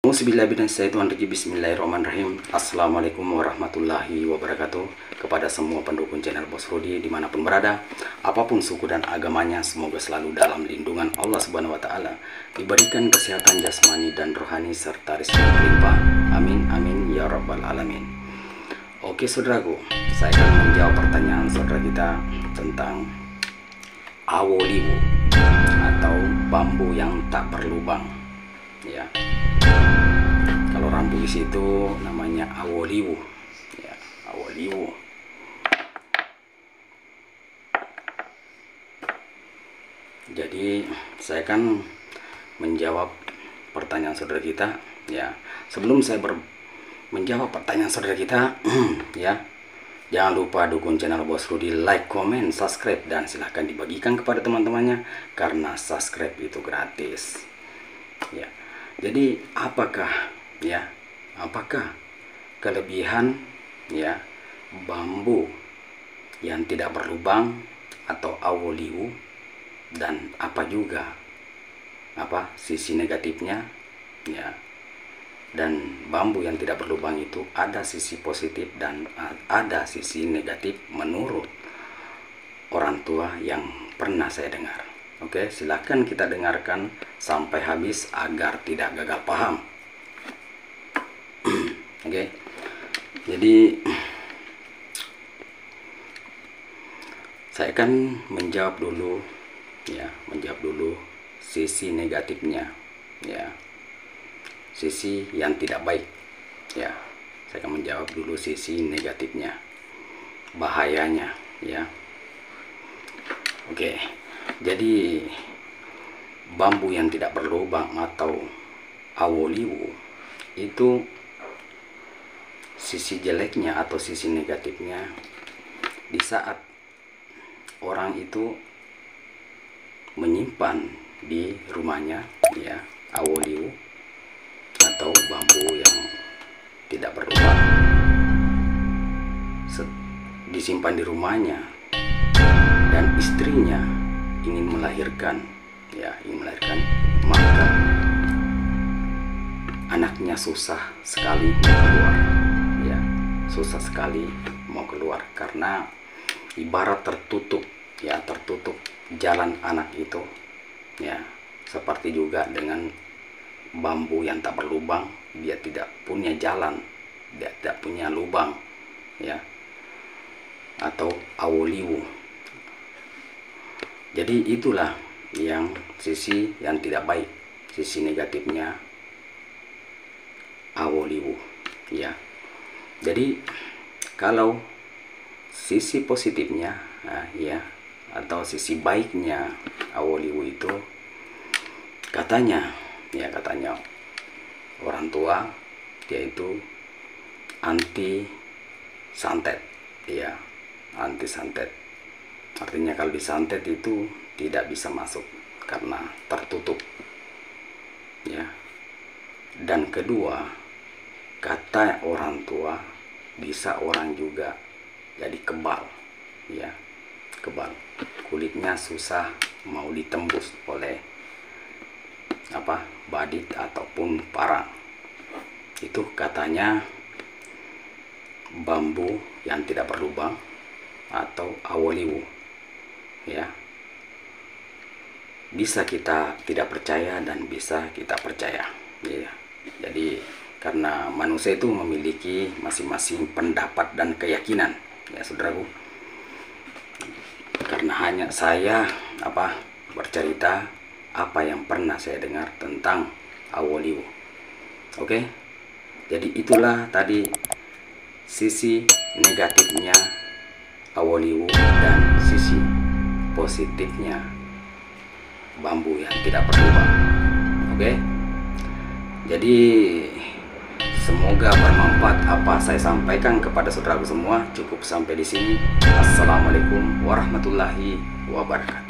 Bismillahirrahmanirrahim. Assalamualaikum warahmatullahi wabarakatuh. Kepada semua pendukung channel Bos Rudi dimanapun berada, apapun suku dan agamanya, semoga selalu dalam lindungan Allah Subhanahu wa Ta'ala, diberikan kesehatan jasmani dan rohani serta rezeki berlimpah. Amin amin ya rabbal alamin. Oke saudaraku, saya akan menjawab pertanyaan saudara kita tentang awoliwu atau bambu yang tak berlubang. Ya, kalau orang Bugis itu namanya awoliwu, ya, awoliwu. Jadi saya akan menjawab pertanyaan saudara kita. Ya, sebelum saya menjawab pertanyaan saudara kita, ya, jangan lupa dukung channel Bos Rudi, like, comment, subscribe, dan silahkan dibagikan kepada teman-temannya karena subscribe itu gratis. Ya, jadi apakah kelebihan ya bambu yang tidak berlubang atau awoliwu, dan apa juga sisi negatifnya, ya. Dan bambu yang tidak berlubang itu ada sisi positif dan ada sisi negatif menurut orang tua yang pernah saya dengar. Oke, silahkan kita dengarkan sampai habis agar tidak gagal paham. Oke, jadi saya akan menjawab dulu sisi negatifnya, ya, sisi yang tidak baik. Ya, saya akan menjawab dulu sisi negatifnya, bahayanya, ya. Oke, jadi bambu yang tidak berlubang atau awoliwu itu sisi jeleknya atau sisi negatifnya di saat orang itu menyimpan di rumahnya, ya, awoliwu atau bambu yang tidak berlubang disimpan di rumahnya dan istrinya ingin melahirkan, maka anaknya susah sekali mau keluar, ya, susah sekali mau keluar karena ibarat tertutup jalan anak itu, ya. Seperti juga dengan bambu yang tak berlubang, dia tidak punya jalan, dia tidak punya lubang, ya, atau awoliwu. Jadi itulah yang sisi yang tidak baik, sisi negatifnya awoliwu, ya. Jadi kalau sisi positifnya, ya, atau sisi baiknya awoliwu itu katanya orang tua, yaitu anti santet, ya, anti santet. Artinya kalau disantet itu tidak bisa masuk karena tertutup, ya. Dan kedua, kata orang tua, bisa orang juga jadi kebal, ya, kebal, kulitnya susah mau ditembus oleh badit ataupun parang. Itu katanya bambu yang tidak berlubang atau awoliwu, ya. Bisa kita tidak percaya dan bisa kita percaya, ya. Jadi karena manusia itu memiliki masing-masing pendapat dan keyakinan, ya saudaraku. Karena hanya saya bercerita apa yang pernah saya dengar tentang awoliwu. Oke, jadi itulah tadi sisi negatifnya awoliwu dan sisi positifnya bambu yang tidak berlubang. Oke, jadi semoga bermanfaat apa saya sampaikan kepada saudaraku semua. Cukup sampai di sini. Assalamualaikum warahmatullahi wabarakatuh.